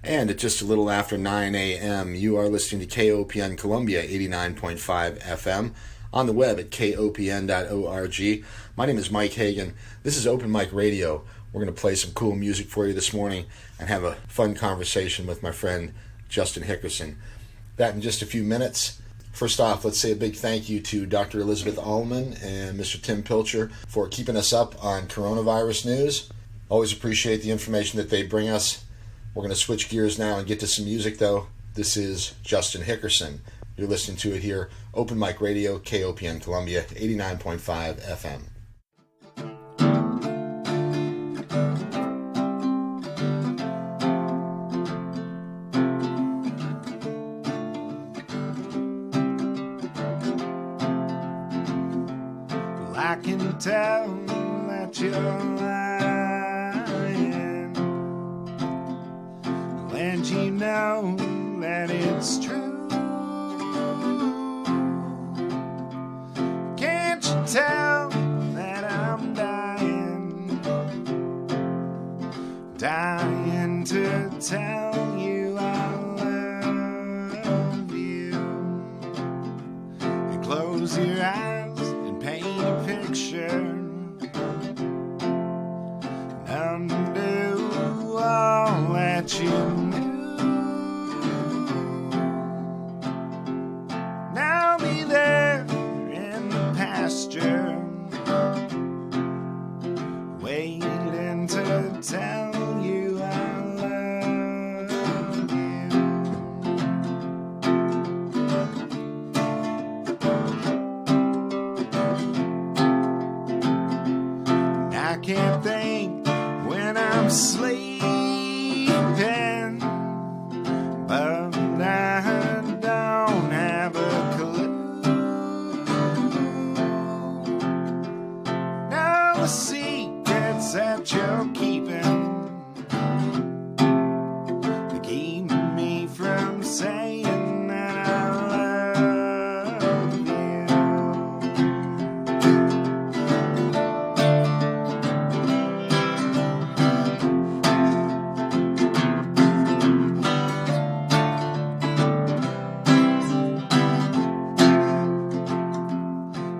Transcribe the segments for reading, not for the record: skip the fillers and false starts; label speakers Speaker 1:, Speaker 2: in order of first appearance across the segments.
Speaker 1: And at just a little after 9 a.m., you are listening to KOPN Columbia 89.5 FM on the web at kopn.org. My name is Mike Hagan. This is Open Mic Radio. We're going to play some cool music for you this morning and have a fun conversation with my friend Justin Hickerson. That in just a few minutes. First off, let's say a big thank you to Dr. Elizabeth Allman and Mr. Tim Pilcher for keeping us up on coronavirus news. Always appreciate the information that they bring us. We're going to switch gears now and get to some music, though. This is Justin Hickerson. You're listening to it here, Open Mic Radio, KOPN Columbia, 89.5 FM.
Speaker 2: I can tell that you're lying, and you know that it's true. Can't you tell that I'm dying to tell you I love you? And close your eyes and paint a picture, and undo all that you knew. Now be there in the pasture, waiting to tell you I love you. And I can't think when I'm sleeping, but I don't have a clue. Now the secrets that you're keeping, they keep me from saying that I love you.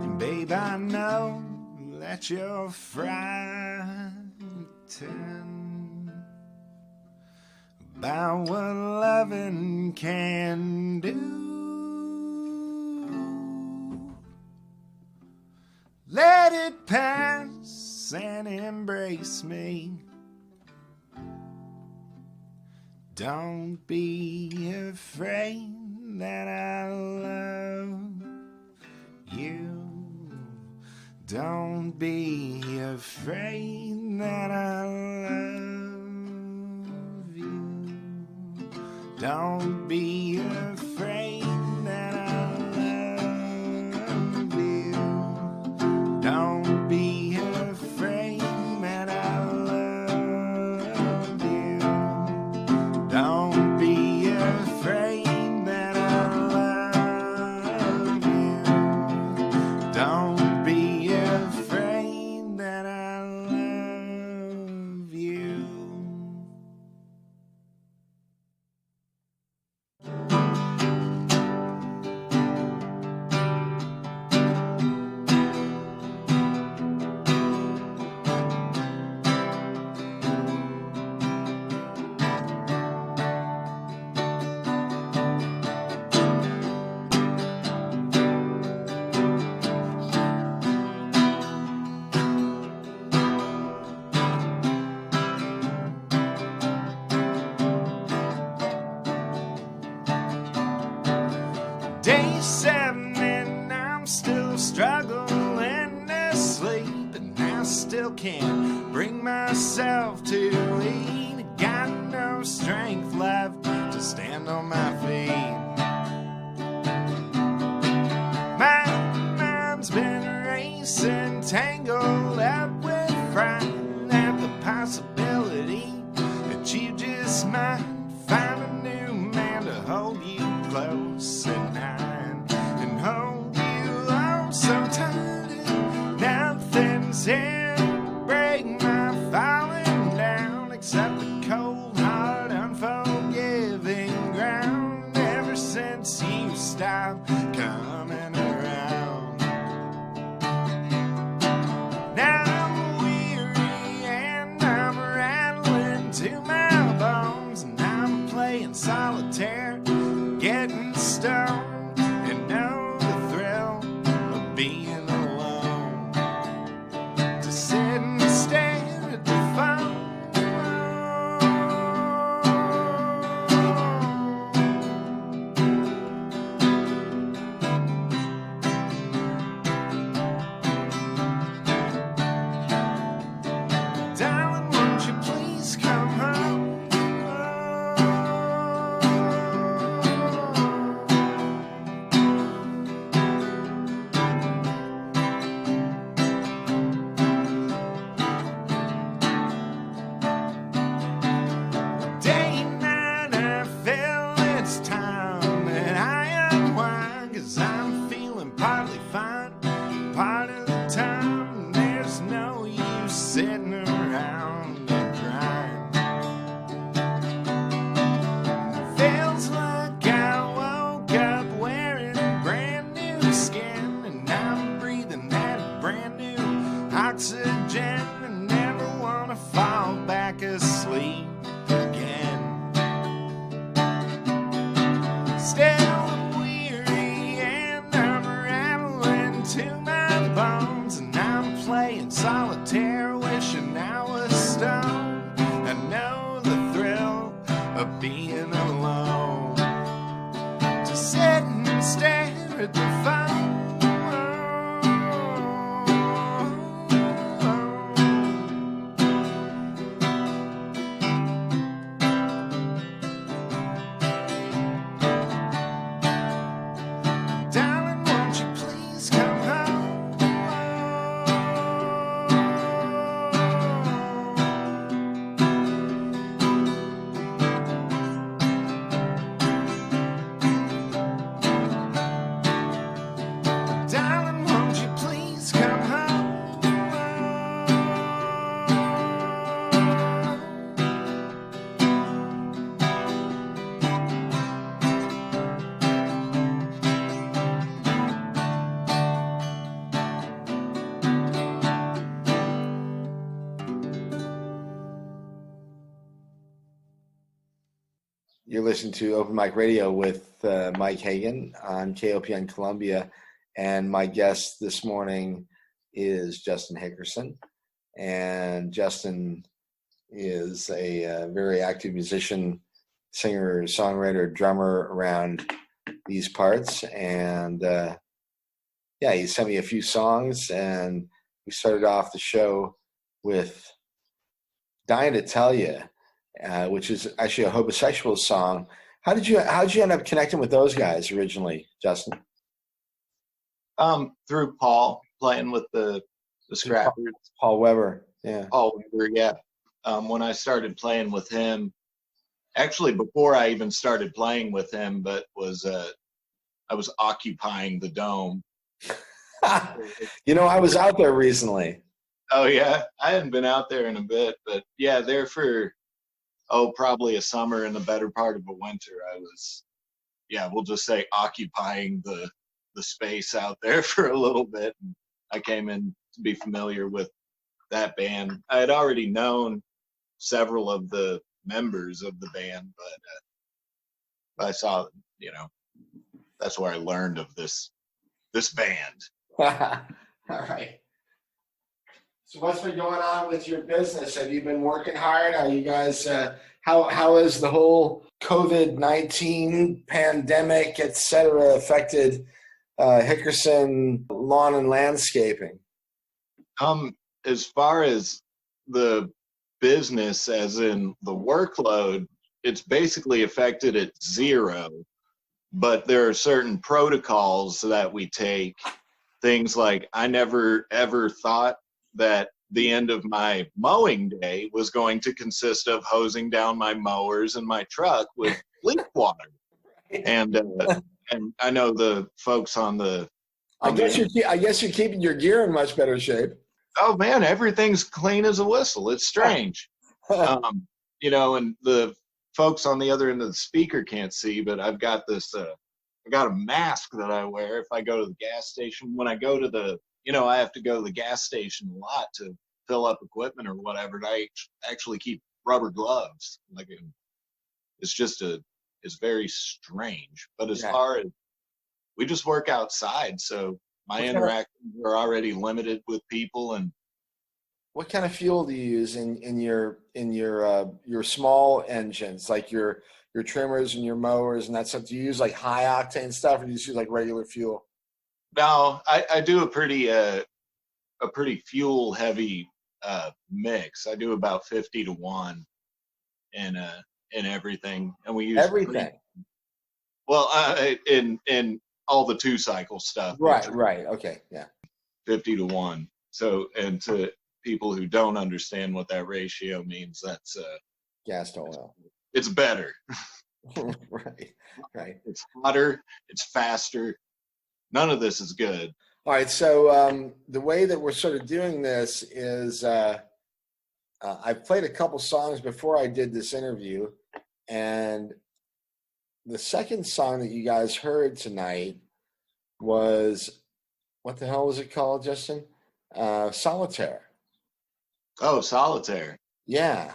Speaker 2: And babe, I know that you're frightened about what loving can do. Let it pass and embrace me. Don't be afraid that I love you. Don't be afraid that I love you. Don't be afraid that I love you. Don't be afraid that I love you. Don't be afraid that I love you. Don't be afraid that I love you. Day 7 and I'm still struggling to sleep, and I still can't bring myself to eat. Got no strength left to stand on my feet. My mind's been racing, tangled up with fright at the possibility that you just might find a new man to hold you close at night and hold you oh so tight. Nothing's here to break my falling down except the cold hard unforgettable solitaire, getting stoned, and know the thrill of being alone. To sit and stare at the phone. Darling, won't you please come home? Day and night I feel it's time that I unwind, 'cause I'm feeling partly fine. Part of the time there's no use sitting around and crying. Feels like I woke up wearing brand new skin, and I'm breathing that brand new oxygen, and never wanna fall back asleep again. Still I'm weary and I'm rattling to my bones, and I'm playing solitaire, wishing I was stoned. I know the thrill of being alone. To sit and stare at the phone. Darling, won't you please come home? Darling, won't you please come home?
Speaker 1: You're listening to Open Mic Radio with Mike Hagan on KOPN Columbia, and my guest this morning is Justin Hickerson. And Justin is a very active musician, singer, songwriter, drummer around these parts. And yeah, he sent me a few songs, and we started off the show with Dying to Tell You, which is actually a homosexual song. How did you end up connecting with those guys originally, Justin?
Speaker 3: Through Paul, playing with the Scrappers.
Speaker 1: Paul Weber, yeah.
Speaker 3: Paul Weber, yeah. When I started playing with him, actually before I even started playing with him, but I was occupying the Dome.
Speaker 1: You know, I was out there recently.
Speaker 3: Oh yeah, I hadn't been out there in a bit, but yeah, there for probably a summer and the better part of a winter. I was, we'll just say occupying the space out there for a little bit. And I came in to be familiar with that band. I had already known several of the members of the band, but I saw, that's where I learned of this band.
Speaker 1: All right. So what's been going on with your business? Have you been working hard? Are you guys, how has the whole COVID-19 pandemic, et cetera, affected Hickerson lawn and landscaping?
Speaker 3: As far as the business, as in the workload, it's basically affected at zero, but there are certain protocols that we take. Things like, I never ever thought that the end of my mowing day was going to consist of hosing down my mowers and my truck with leaf water. And I know the folks on the
Speaker 1: I guess you're keeping your gear in much better shape.
Speaker 3: Oh man, everything's clean as a whistle. It's strange. And the folks on the other end of the speaker can't see, but I've got this I got a mask that I wear if I go to the gas station. When I go to I have to go to the gas station a lot to fill up equipment or whatever. And I actually keep rubber gloves. It's just a is very strange. But as
Speaker 1: Yeah.
Speaker 3: far as we just work outside, so my interactions are already limited with people. And
Speaker 1: what kind of fuel do you use in your small engines, like your trimmers and your mowers and that stuff? Do you use like high octane stuff, or do you just use like regular fuel?
Speaker 3: now I do a pretty fuel heavy mix. I do about 50-1 in everything, and we use
Speaker 1: Everything.
Speaker 3: in all the 2-cycle stuff.
Speaker 1: Right. Okay. Yeah.
Speaker 3: 50-1. So, and to people who don't understand what that ratio means, that's
Speaker 1: Gas to oil.
Speaker 3: it's better.
Speaker 1: Right.
Speaker 3: It's hotter. It's faster. None of this is good.
Speaker 1: All right. So the way that we're sort of doing this is I've played a couple songs before I did this interview, and the second song that you guys heard tonight was, what the hell was it called, Justin? Solitaire.
Speaker 3: Oh, Solitaire.
Speaker 1: Yeah.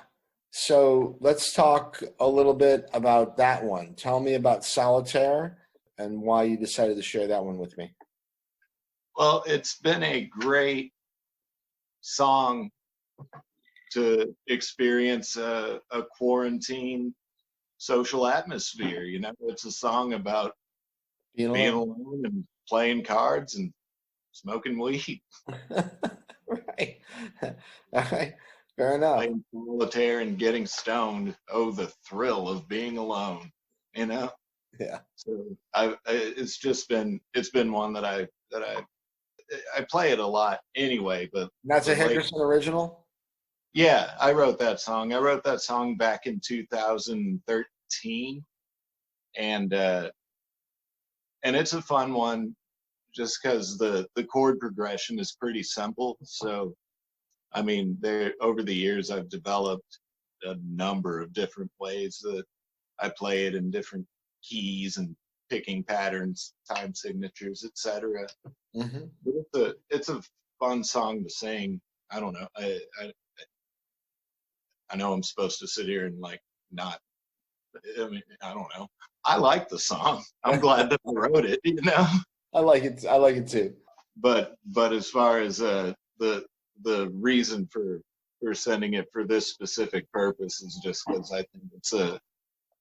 Speaker 1: So let's talk a little bit about that one. Tell me about Solitaire and why you decided to share that one with me.
Speaker 3: Well, it's been a great song to experience a quarantine social atmosphere. You know, it's a song about being alone and playing cards and smoking weed.
Speaker 1: Right. All right. Fair enough.
Speaker 3: Playing solitaire and getting stoned. Oh, the thrill of being alone. You know.
Speaker 1: Yeah.
Speaker 3: So it's been one that I play it a lot anyway. But
Speaker 1: that's a Hickerson original.
Speaker 3: Yeah, I wrote that song. I wrote that song back in 2013, and it's a fun one, just because the chord progression is pretty simple. So, I mean, over the years I've developed a number of different ways that I play it in different keys and picking patterns, time signatures, etc.
Speaker 1: Mm-hmm.
Speaker 3: But it's a fun song to sing. I don't know. I know I'm supposed to sit here and like not. I mean, I don't know. I like the song. I'm glad that I wrote it. You know.
Speaker 1: I like it. I like it too.
Speaker 3: But as far as the reason for sending it for this specific purpose is just because I think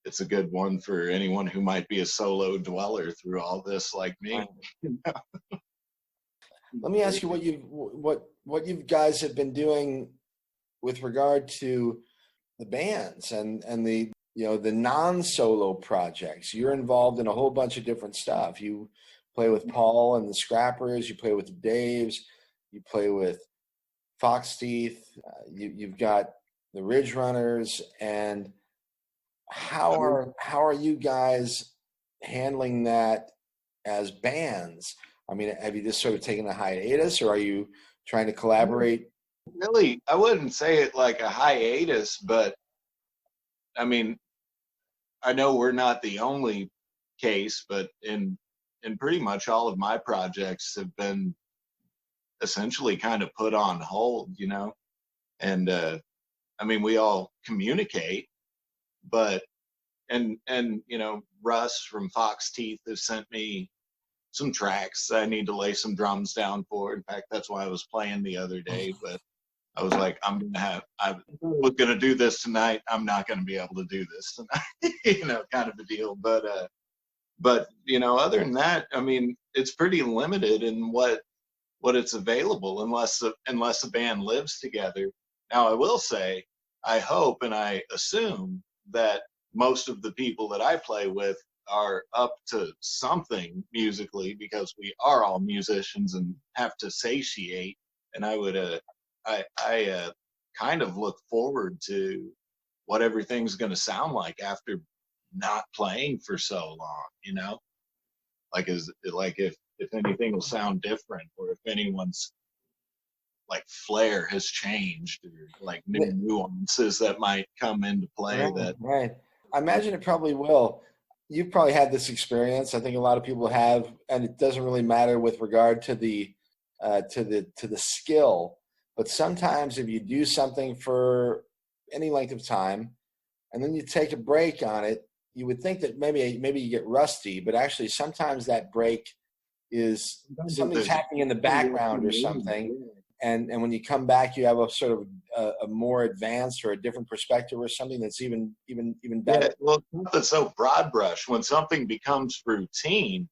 Speaker 3: it's a good one for anyone who might be a solo dweller through all this, like me. You know?
Speaker 1: Let me ask you what you guys have been doing with regard to the bands and the the non-solo projects. You're involved in a whole bunch of different stuff. You play with Paul and the Scrappers. You play with the Daves. You play with Foxteeth. You've got the Ridgerunners. And how are you guys handling that as bands? I mean, have you just sort of taken a hiatus, or are you trying to collaborate?
Speaker 3: Really, I wouldn't say it like a hiatus, but I mean, I know we're not the only case, but in pretty much all of my projects have been essentially kind of put on hold, you know. And I mean, we all communicate, but and you know, Russ from Foxteeth has sent me some tracks I need to lay some drums down for. In fact, that's why I was playing the other day, but I was like, I was gonna do this tonight. I'm not gonna be able to do this tonight, you know, kind of a deal. But you know, other than that, I mean, it's pretty limited in what it's available unless a band lives together. Now, I will say, I hope and I assume that most of the people that I play with are up to something musically, because we are all musicians and have to satiate. And I would I kind of look forward to what everything's going to sound like after not playing for so long, you know, like if anything will sound different, or if anyone's like flair has changed, or like new nuances that might come into play.
Speaker 1: Right. I imagine it probably will. You've probably had this experience. I think a lot of people have, and it doesn't really matter with regard to the skill. But sometimes if you do something for any length of time, and then you take a break on it, you would think that maybe you get rusty, but actually sometimes that break is something's happening in the background or something. And when you come back, you have a sort of a more advanced or a different perspective or something that's even better.
Speaker 3: Yeah, well, it's not that's so broad brush. When something becomes routine,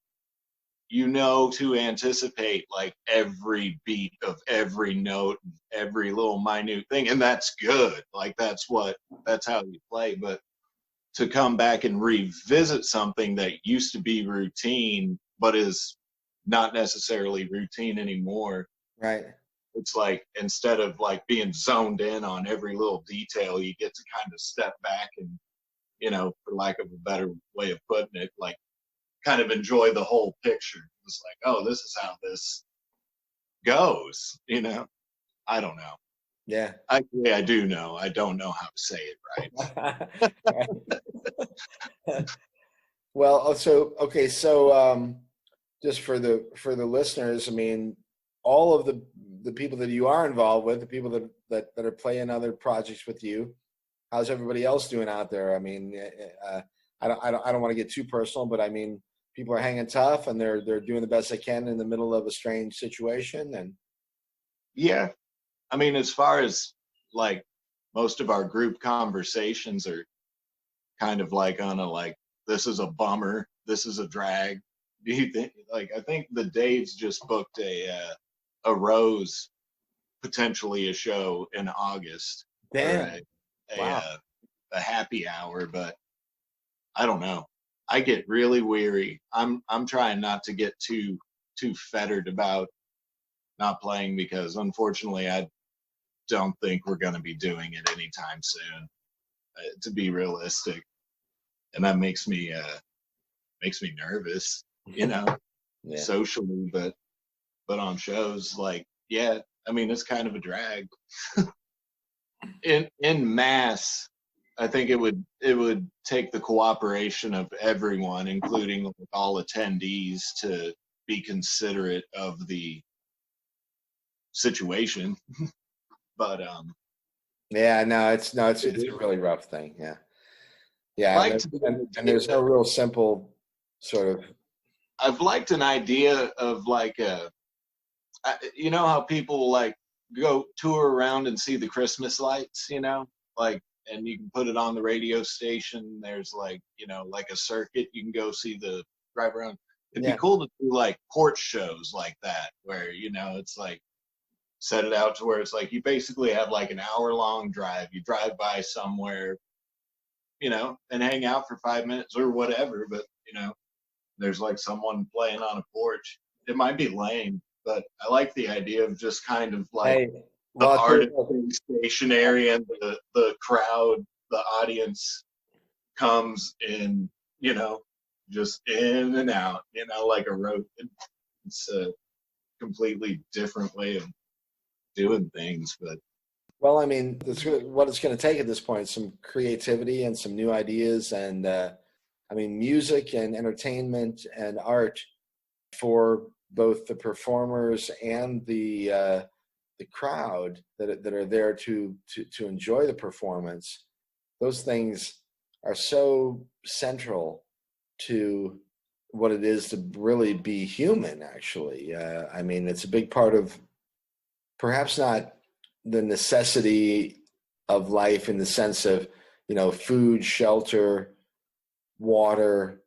Speaker 3: you know to anticipate like every beat of every note, every little minute thing, and that's good. Like that's how you play. But to come back and revisit something that used to be routine but is not necessarily routine anymore,
Speaker 1: Right.
Speaker 3: it's like instead of like being zoned in on every little detail, you get to kind of step back and, for lack of a better way of putting it, like kind of enjoy the whole picture. It's like, oh, this is how this goes, I don't know.
Speaker 1: Yeah.
Speaker 3: Actually, I do know. I don't know how to say it right.
Speaker 1: Well, so just for the listeners, I mean, all of the people that you are involved with, the people that are playing other projects with you, how's everybody else doing out there? I mean, I don't want to get too personal, but I mean, people are hanging tough and they're doing the best they can in the middle of a strange situation. And
Speaker 3: yeah, I mean, as far as like most of our group conversations are kind of like on a like, this is a bummer, this is a drag. Do you think I think the Daves just booked a Rose, potentially a show in August.
Speaker 1: damn, wow.
Speaker 3: A happy hour, but I don't know. I get really weary. I'm trying not to get too fettered about not playing because unfortunately I don't think we're going to be doing it anytime soon. To be realistic, and that makes me nervous, yeah. Socially, but on shows, like, yeah, I mean, it's kind of a drag. in mass, I think it would take the cooperation of everyone, including all attendees, to be considerate of the situation. But
Speaker 1: yeah, no, it's a really rough thing. Yeah, and there's no real simple sort of.
Speaker 3: I've liked an idea of like you know how people like go tour around and see the Christmas lights, like, and you can put it on the radio station. There's like, like a circuit, you can go see the drive around. It'd be cool to do like porch shows like that, where, it's like set it out to where it's like you basically have like an hour-long drive. You drive by somewhere, and hang out for 5 minutes or whatever, but, there's like someone playing on a porch. It might be lame, but I like the idea of just kind of like the artist being stationary and the crowd, the audience comes in, just in and out, like a road. It's a completely different way of doing things, but.
Speaker 1: Well, I mean, what it's going to take at this point, some creativity and some new ideas, and I mean, music and entertainment and art for both the performers and the crowd that are there to enjoy the performance. Those things are so central to what it is to really be human. Actually, I mean, it's a big part of perhaps not the necessity of life in the sense of, food, shelter, water,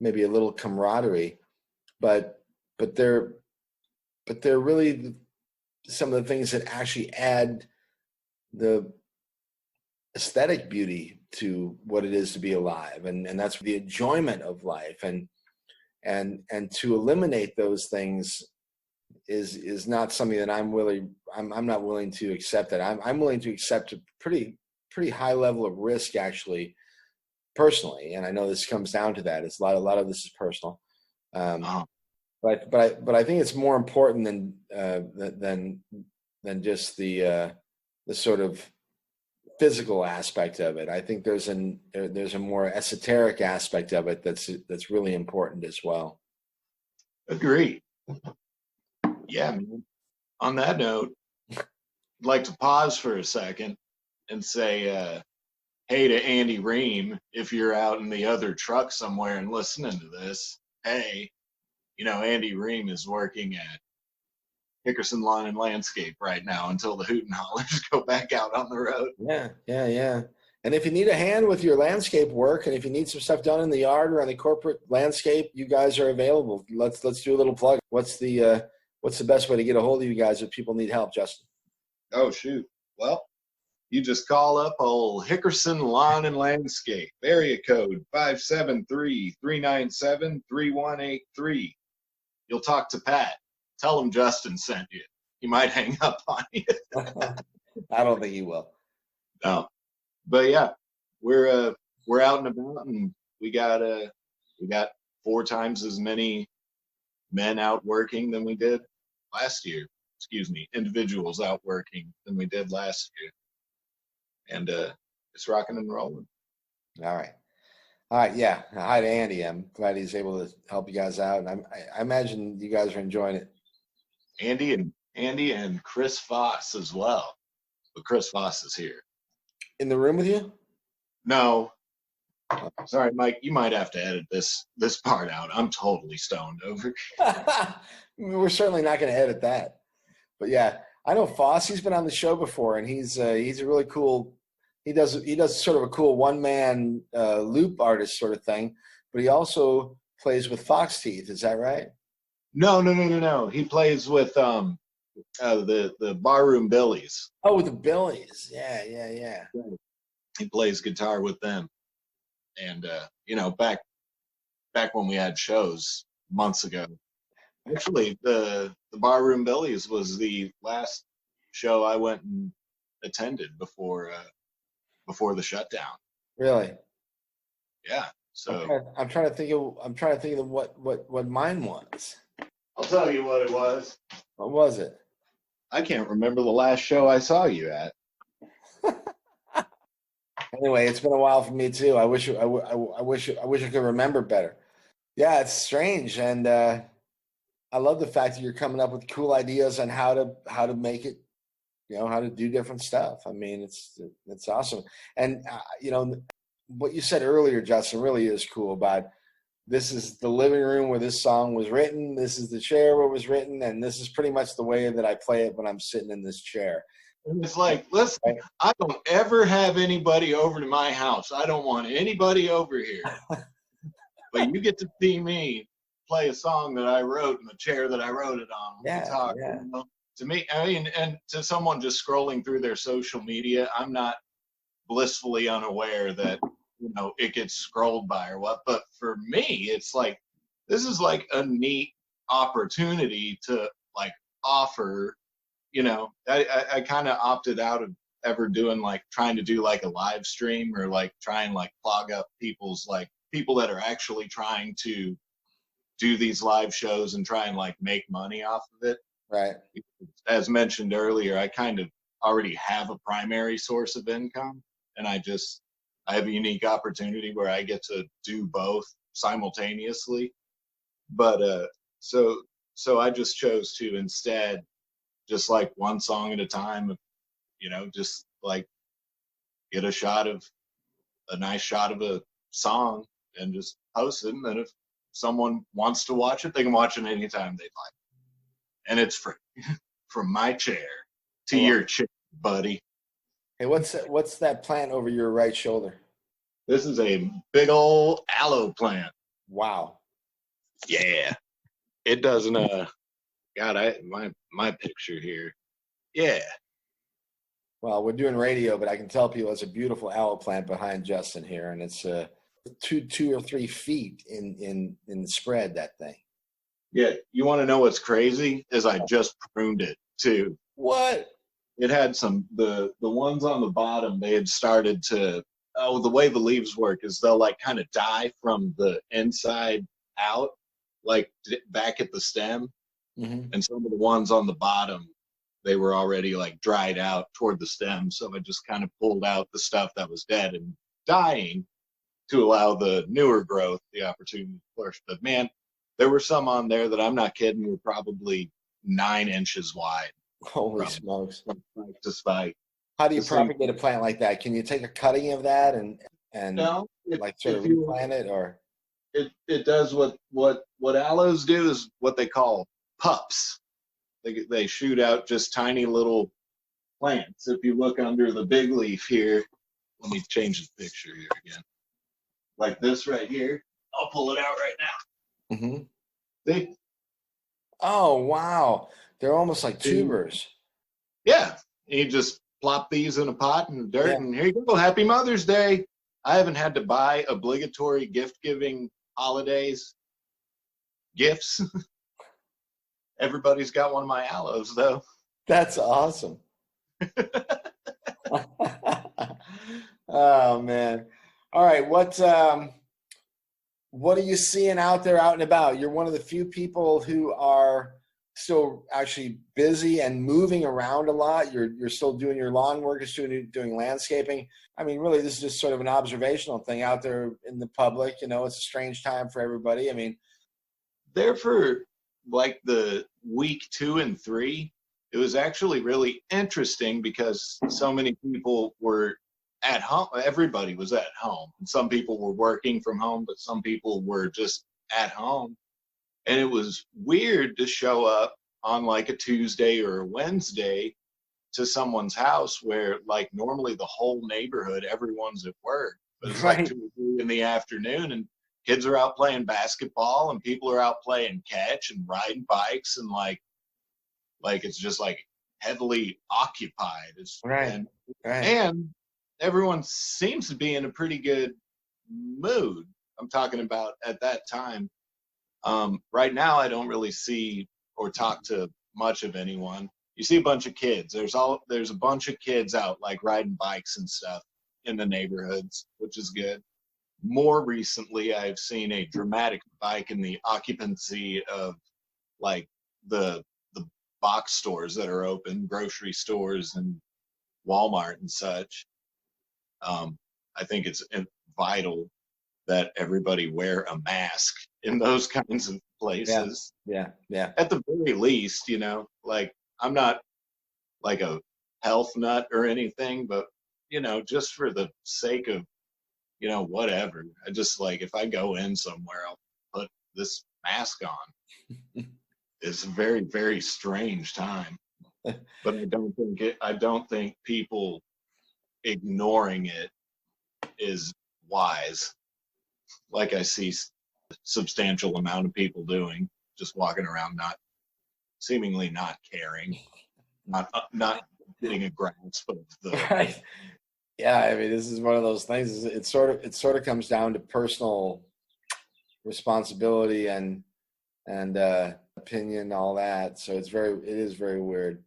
Speaker 1: maybe a little camaraderie, but they're really some of the things that actually add the aesthetic beauty to what it is to be alive, and that's the enjoyment of life, and to eliminate those things is not something that I'm not willing to accept. That I'm willing to accept a pretty high level of risk, actually, personally, and I know this comes down to that. It's a lot of this is personal, but I think it's more important than just the sort of physical aspect of it. I think there's a more esoteric aspect of it that's really important as well.
Speaker 3: Agreed. Yeah, man. On that note, I'd like to pause for a second and say hey to Andy Ream, if you're out in the other truck somewhere and listening to this, hey, Andy Ream is working at Hickerson Lawn and Landscape right now until the hoot and hollers go back out on the road.
Speaker 1: Yeah. And if you need a hand with your landscape work, and if you need some stuff done in the yard or on the corporate landscape, you guys are available. Let's do a little plug. What's the best way to get a hold of you guys if people need help, Justin?
Speaker 3: Oh, shoot. Well, you just call up old Hickerson Lawn and Landscape, area code 573-397-3183. You'll talk to Pat. Tell him Justin sent you. He might hang up on you.
Speaker 1: I don't think he will.
Speaker 3: No. But yeah, we're out and about, and we got 4 times as many men out working than we did last year. Individuals out working than we did last year. And it's rocking and rolling.
Speaker 1: All right. Yeah. Hi to Andy. I'm glad he's able to help you guys out, and I imagine you guys are enjoying it.
Speaker 3: Andy and Chris Voss as well. But Chris Voss is here.
Speaker 1: In the room with you?
Speaker 3: No. Sorry, Mike. You might have to edit this part out. I'm totally stoned over.
Speaker 1: We're certainly not going to edit that. But yeah, I know Foss. He's been on the show before, and he's a really cool. He does sort of a cool one-man loop artist sort of thing, but he also plays with Foxteeth. Is that right?
Speaker 3: No. He plays with the Barroom Billies.
Speaker 1: Oh, with the Billies. Yeah.
Speaker 3: He plays guitar with them. And back when we had shows months ago. Actually, the Barroom Billies was the last show I went and attended before the shutdown.
Speaker 1: Really?
Speaker 3: Yeah. So
Speaker 1: I'm trying to think of what mine was.
Speaker 3: I'll tell you what it was.
Speaker 1: What was it?
Speaker 3: I can't remember the last show I saw you at.
Speaker 1: Anyway, it's been a while for me too. I wish I could remember better. Yeah, it's strange, and I love the fact that you're coming up with cool ideas on how to make it, how to do different stuff. I mean, it's awesome. And what you said earlier, Justin, really is cool about this is the living room where this song was written. This is the chair where it was written, and this is pretty much the way that I play it when I'm sitting in this chair.
Speaker 3: And it's like, listen, I don't ever have anybody over to my house. I don't want anybody over here. But you get to see me play a song that I wrote in the chair that I wrote it on. Guitar, To me, I mean, and to someone just scrolling through their social media, I'm not blissfully unaware that, it gets scrolled by or what. But for me, it's like, this is like a neat opportunity to like offer, I kind of opted out of ever doing trying to do a live stream or try and clog up people's people that are actually trying to do these live shows and try and make money off of it.
Speaker 1: Right.
Speaker 3: As mentioned earlier, I kind of already have a primary source of income, and I have a unique opportunity where I get to do both simultaneously. But so I just chose to instead just one song at a time, just get a nice shot of a song and just post it. And then if someone wants to watch it, they can watch it anytime they'd like. And it's free. From my chair to your chair, buddy.
Speaker 1: Hey, what's that plant over your right shoulder?
Speaker 3: This is a big old aloe plant.
Speaker 1: Wow.
Speaker 3: Yeah. It doesn't my picture here. Yeah.
Speaker 1: Well, we're doing radio, but I can tell people it's a beautiful aloe plant behind Justin here, and it's 2 or 3 feet in the spread, that thing.
Speaker 3: Yeah, you want to know what's crazy? Is I just pruned it too.
Speaker 1: What?
Speaker 3: It had the ones on the bottom, they had started to, the way the leaves work is they'll kind of die from the inside out, back at the stem. Mm-hmm. And some of the ones on the bottom, they were already dried out toward the stem. So I just kind of pulled out the stuff that was dead and dying to allow the newer growth the opportunity to flourish. But man, there were some on there that I'm not kidding, were probably 9 inches wide.
Speaker 1: Holy smokes.
Speaker 3: To spike.
Speaker 1: How do you
Speaker 3: the same.
Speaker 1: propagate a plant like that? Can you take a cutting of that and
Speaker 3: No,
Speaker 1: like sort of
Speaker 3: if you
Speaker 1: replant it, or?
Speaker 3: it does what aloes do is what they call pups. They shoot out just tiny little plants. If you look under the big leaf here, let me change the picture here again. Like this right here. I'll pull it out right now.
Speaker 1: Mm-hmm.
Speaker 3: See?
Speaker 1: Oh, wow. They're almost like
Speaker 3: See?
Speaker 1: tubers.
Speaker 3: Yeah. You just plop these in a pot in the dirt,
Speaker 1: Yeah.
Speaker 3: and here you go. Happy Mother's Day. I haven't had to buy obligatory gift-giving holidays gifts. Everybody's got one of my aloes, though.
Speaker 1: That's awesome. Oh, man. All right. What are you seeing out there, out and about? You're one of the few people who are still actually busy and moving around a lot. You're still doing your lawn work, you're doing landscaping. I mean, really, this is just sort of an observational thing out there in the public. You know, it's a strange time for everybody. I mean,
Speaker 3: There for like the week 2 and 3, it was actually really interesting because so many people were at home. Everybody was at home. And some people were working from home, but some people were just at home. And it was weird to show up on like a Tuesday or a Wednesday to someone's house where like normally the whole neighborhood, everyone's at work. But it's like
Speaker 1: right.
Speaker 3: 2 or 3 in the afternoon, and kids are out playing basketball and people are out playing catch and riding bikes, and like it's just like heavily occupied.
Speaker 1: Right. Right.
Speaker 3: And everyone seems to be in a pretty good mood. I'm talking about at that time. Right now, I don't really see or talk to much of anyone. You see a bunch of kids. There's a bunch of kids out like riding bikes and stuff in the neighborhoods, which is good. More recently, I've seen a dramatic spike in the occupancy of like the box stores that are open, grocery stores and Walmart and such. I think it's vital that everybody wear a mask in those kinds of places.
Speaker 1: Yeah. Yeah.
Speaker 3: At the very least, you know, like I'm not like a health nut or anything, but you know, just for the sake of, you know, whatever. I just like if I go in somewhere, I'll put this mask on. It's a very, very strange time. But I don't think people ignoring it is wise. Like I see substantial amount of people doing, just walking around seemingly not caring, not getting a grasp of the
Speaker 1: Right. Yeah, I mean, this is one of those things. It sort of comes down to personal responsibility and opinion, all that. So it is very weird.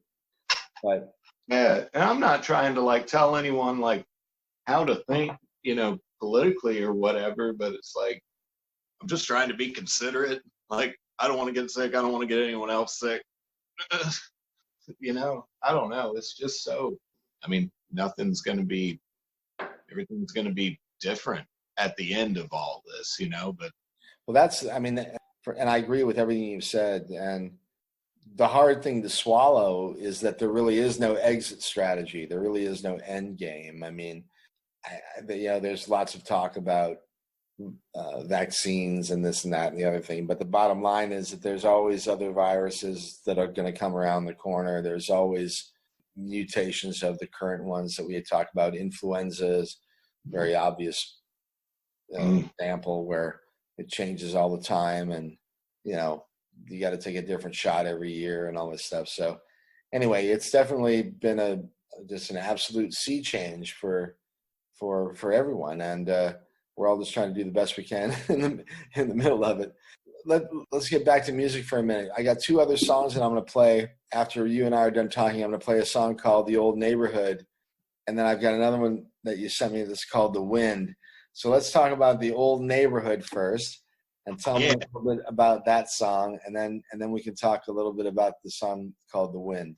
Speaker 1: But
Speaker 3: yeah, and I'm not trying to like tell anyone like how to think, you know, politically or whatever, but it's like I'm just trying to be considerate. Like I don't want to get sick. I don't want to get anyone else sick. You know, I don't know. It's just so. I mean, everything's going to be different at the end of all this, you know. But
Speaker 1: well, and I agree with everything you've said. And the hard thing to swallow is that there really is no exit strategy. There really is no end game. I mean, there's lots of talk about vaccines and this and that and the other thing. But the bottom line is that there's always other viruses that are going to come around the corner. There's always mutations of the current ones that we had talked about. Influenza is very obvious example where it changes all the time, and you know you got to take a different shot every year and all this stuff. So anyway, it's definitely been just an absolute sea change for everyone, and we're all just trying to do the best we can in the middle of it. Let's get back to music for a minute. I got 2 other songs that I'm going to play after you and I are done talking. I'm going to play a song called "The Old Neighborhood," and then I've got another one that you sent me that's called "The Wind." So let's talk about "The Old Neighborhood" first, and tell me a little bit about that song, and then we can talk a little bit about the song called "The Wind."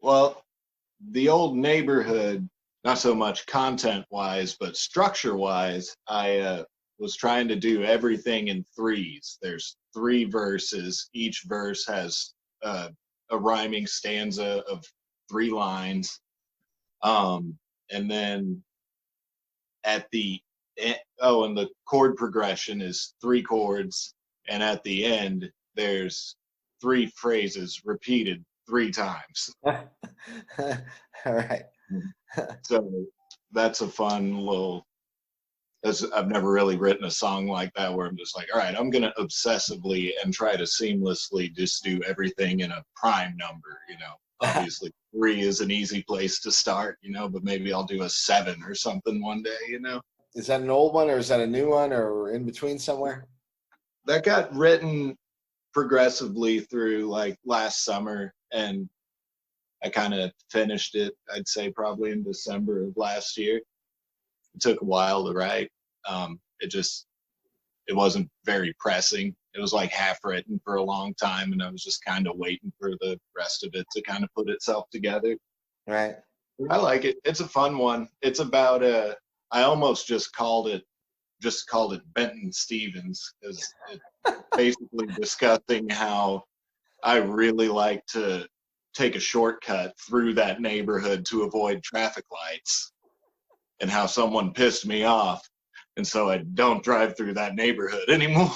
Speaker 3: Well, "The Old Neighborhood," not so much content-wise, but structure-wise, I was trying to do everything in 3s. There's 3 verses. Each verse has a rhyming stanza of 3 lines. And then at the and the chord progression is 3 chords, and at the end there's 3 phrases repeated 3 times.
Speaker 1: All right.
Speaker 3: So that's a fun little. I've never really written a song like that where I'm just like, all right, I'm gonna obsessively and try to seamlessly just do everything in a prime number. Obviously 3 is an easy place to start, but maybe I'll do a 7 or something one day.
Speaker 1: Is that an old one or is that a new one or in between somewhere?
Speaker 3: That got written progressively through like last summer, and I kind of finished it, I'd say probably in December of last year. It took a while to write. It wasn't very pressing. It was like half written for a long time, and I was just kind of waiting for the rest of it to kind of put itself together.
Speaker 1: Right.
Speaker 3: I like it. It's a fun one. It's about I almost just called it Benton Stevens, because it's basically discussing how I really like to take a shortcut through that neighborhood to avoid traffic lights, and how someone pissed me off, and so I don't drive through that neighborhood anymore.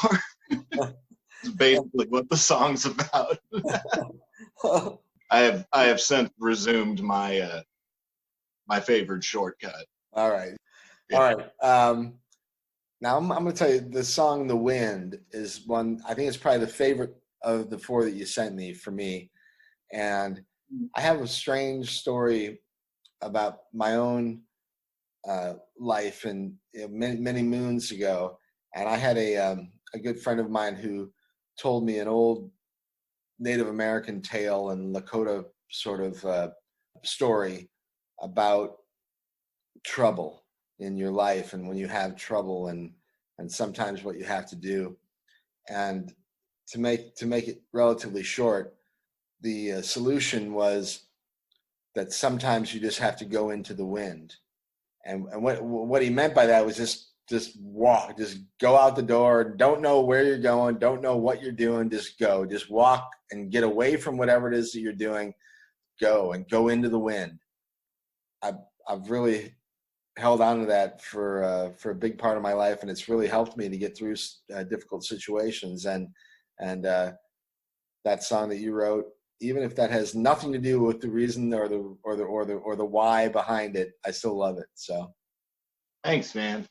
Speaker 3: It's basically what the song's about. I have since resumed my my favorite shortcut.
Speaker 1: All right.
Speaker 3: Yeah.
Speaker 1: All right. Now I'm going to tell you the song "The Wind" is one. I think it's probably the favorite of the 4 that you sent me for me, and I have a strange story about my own life, and many moons ago, and I had a good friend of mine who told me an old Native American tale and Lakota sort of story about trouble in your life, and when you have trouble, and sometimes what you have to do. And to make it relatively short, the solution was that sometimes you just have to go into the wind. And what he meant by that was just walk, just go out the door, don't know where you're going, don't know what you're doing, just go, just walk and get away from whatever it is that you're doing, go into the wind. I've really held on to that for a big part of my life, and it's really helped me to get through difficult situations. And that song that you wrote, even if that has nothing to do with the reason or the why behind it, I still love it. So,
Speaker 3: Thanks, man.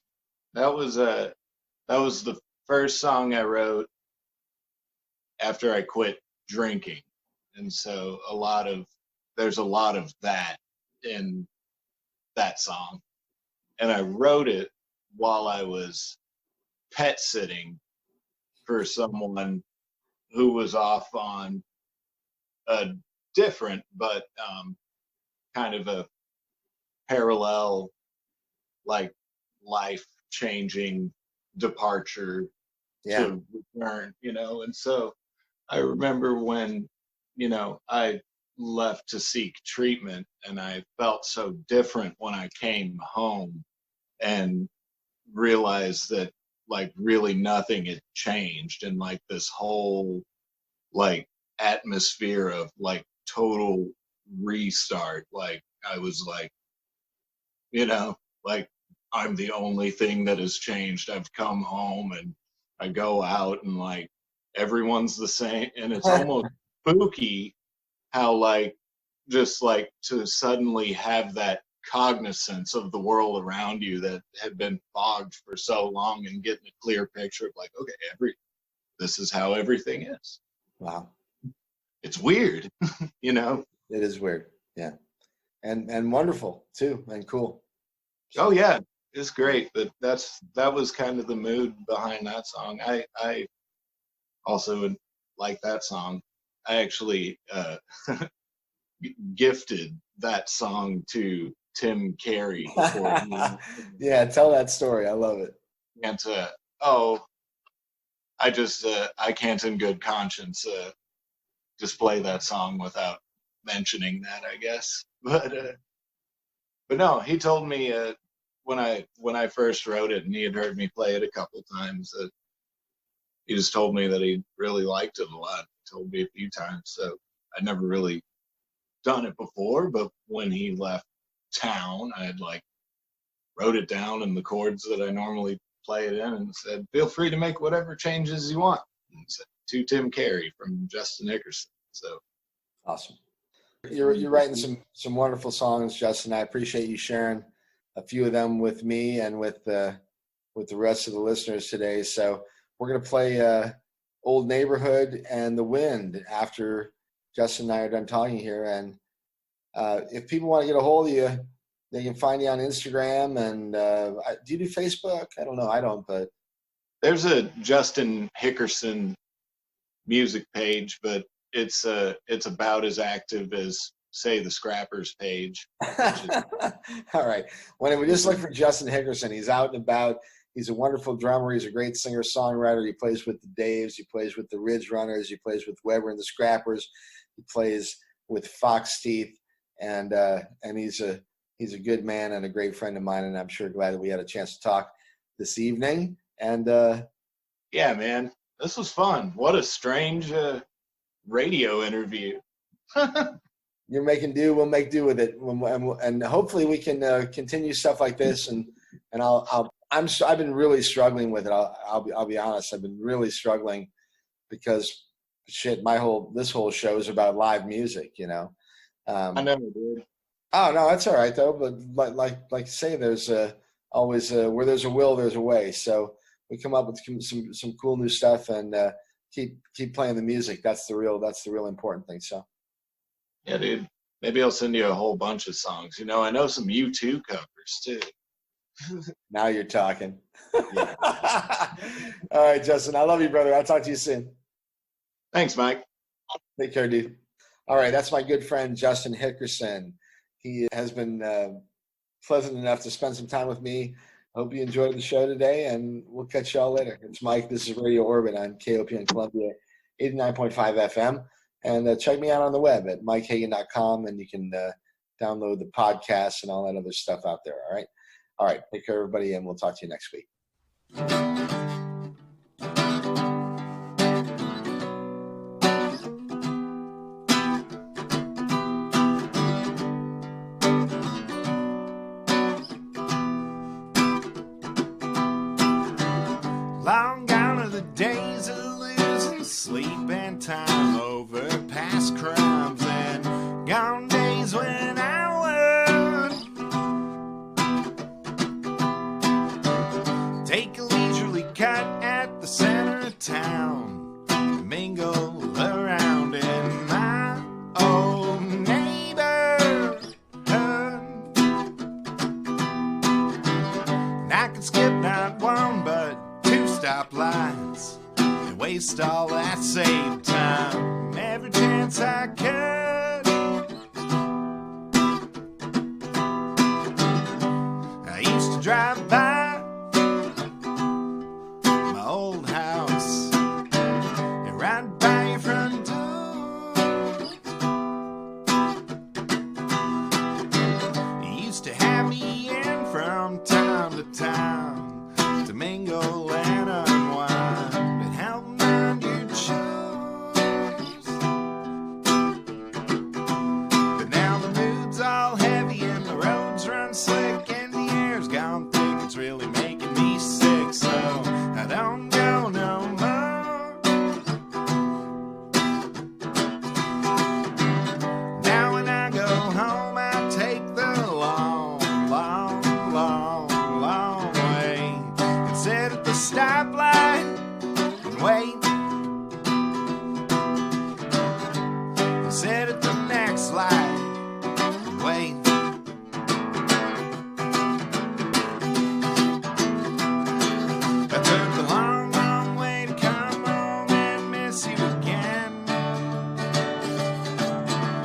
Speaker 3: That was the first song I wrote after I quit drinking, and so there's a lot of that in that song. And I wrote it while I was pet sitting for someone who was off on a different but kind of a parallel, like, life-changing departure to return, and so I remember when, I left to seek treatment, and I felt so different when I came home and realized that, like, really nothing had changed, and like this whole, like, atmosphere of, like, total restart. Like, I was like, like, I'm the only thing that has changed. I've come home and I go out and, like, everyone's the same, and it's almost spooky how, like, just like to suddenly have that cognizance of the world around you that had been fogged for so long, and getting a clear picture of, like, okay, this is how everything is.
Speaker 1: Wow.
Speaker 3: It's weird.
Speaker 1: It is weird. Yeah. And wonderful too, and cool.
Speaker 3: Oh yeah, it's great. But that was kind of the mood behind that song. I also like that song. I actually gifted that song to Tim Carey before
Speaker 1: yeah, tell that story. I love it.
Speaker 3: And I can't in good conscience display that song without mentioning that, I guess. But no, he told me when I first wrote it, and he had heard me play it a couple times, that he just told me that he really liked it a lot. He told me a few times, so I'd never really done it before. But when he left town. I had like wrote it down in the chords that I normally play it in and said, feel free to make whatever changes you want. And said, to Tim Carey from Justin Hickerson. So
Speaker 1: awesome. You're writing some wonderful songs, Justin. I appreciate you sharing a few of them with me and with the rest of the listeners today. So we're going to play Old Neighborhood and The Wind after Justin and I are done talking here. And if people want to get a hold of you, they can find you on Instagram. And do you do Facebook? I don't know. I don't, but
Speaker 3: there's a Justin Hickerson music page, but it's about as active as, say, the Scrappers page.
Speaker 1: All right. When we just look for Justin Hickerson, he's out and about. He's a wonderful drummer. He's a great singer-songwriter. He plays with the Daves. He plays with the Ridgerunners. He plays with Weber and the Scrappers. He plays with Foxteeth, and he's a good man and a great friend of mine. And I'm sure glad that we had a chance to talk this evening. And
Speaker 3: yeah, man, this was fun. What a strange radio interview.
Speaker 1: You're making do. We'll make do with it, and hopefully we can continue stuff like this. And I've been really struggling with it. I'll be honest. I've been really struggling because shit. This whole show is about live music. You know.
Speaker 3: I know, dude.
Speaker 1: Oh no, that's all right though. But like you say, there's always where there's a will, there's a way. So we come up with some cool new stuff and keep playing the music. That's the real important thing. So.
Speaker 3: Yeah, dude. Maybe I'll send you a whole bunch of songs. You know, I know some U2 covers too.
Speaker 1: Now you're talking. Yeah. All right, Justin. I love you, brother. I'll talk to you soon.
Speaker 3: Thanks, Mike.
Speaker 1: Take care, dude. All right, that's my good friend Justin Hickerson. He has been pleasant enough to spend some time with me. I hope you enjoyed the show today, and we'll catch y'all later. It's Mike. This is Radio Orbit on KOPN Columbia, 89.5 FM. And check me out on the web at mikehagan.com, and you can download the podcast and all that other stuff out there, all right? All right, take care, everybody, and we'll talk to you next week.
Speaker 2: Long gone are the days of losing sleep and time over past crimes, and gone days when I would take a leisurely cut at the center of town and mingle around in my old neighborhood. And I could skip not one but two stoplights and waste all that saved time every chance I could. I used to drive by my old house and ride by your front door. You used to have me in from time to time to mingle and unwind and help mind your chores. But now the mood's all heavy and the roads run slick and the air's gone thick. It's really making me sick, so I don't go no more. Now when I go home, I take the long, long, long, long way and sit at the stoplight and wait. And sit at the next light and wait. I took the long, long way to come home and miss you again.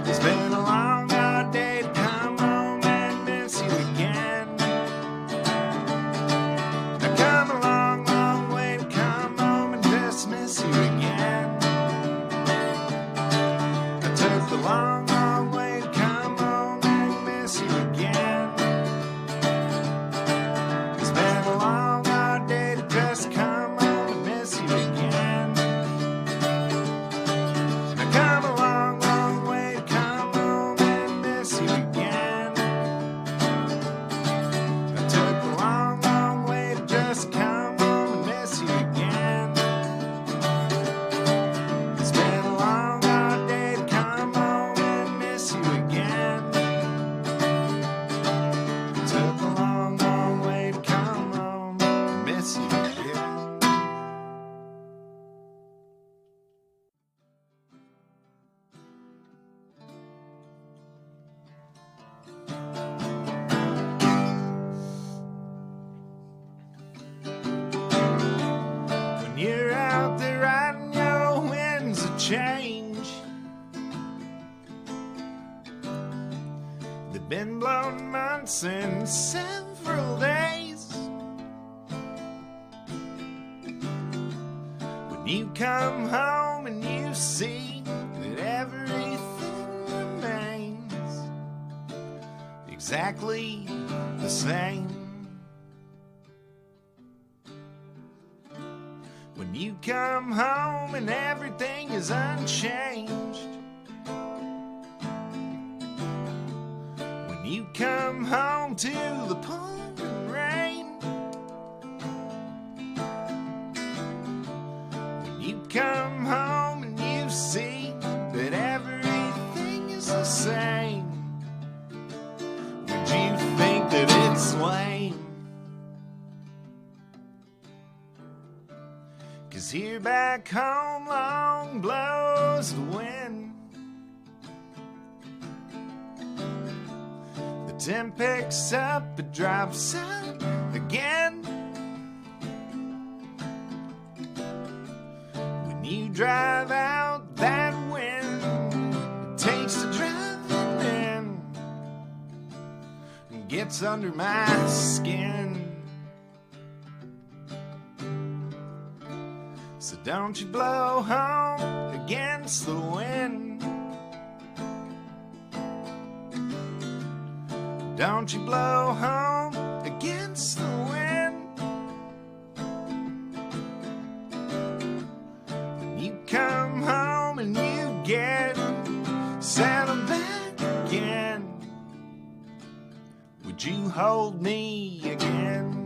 Speaker 2: It's been a long, hard day to come home and miss you again. I come a long, long way to come home and just miss you months and several days. When you come home and you see that everything remains exactly the same. When you come home and everything is unchanged. When you come home to the pouring rain. When you come home and you see that everything is the same. Would you think that it's lame? 'Cause here back home long blows the wind. The temp picks up, it drops out again. When you drive out that wind, it takes to drive it in. It gets under my skin. So don't you blow home against the wind. Don't you blow home against the wind. When you come home and you get settled back again, would you hold me again?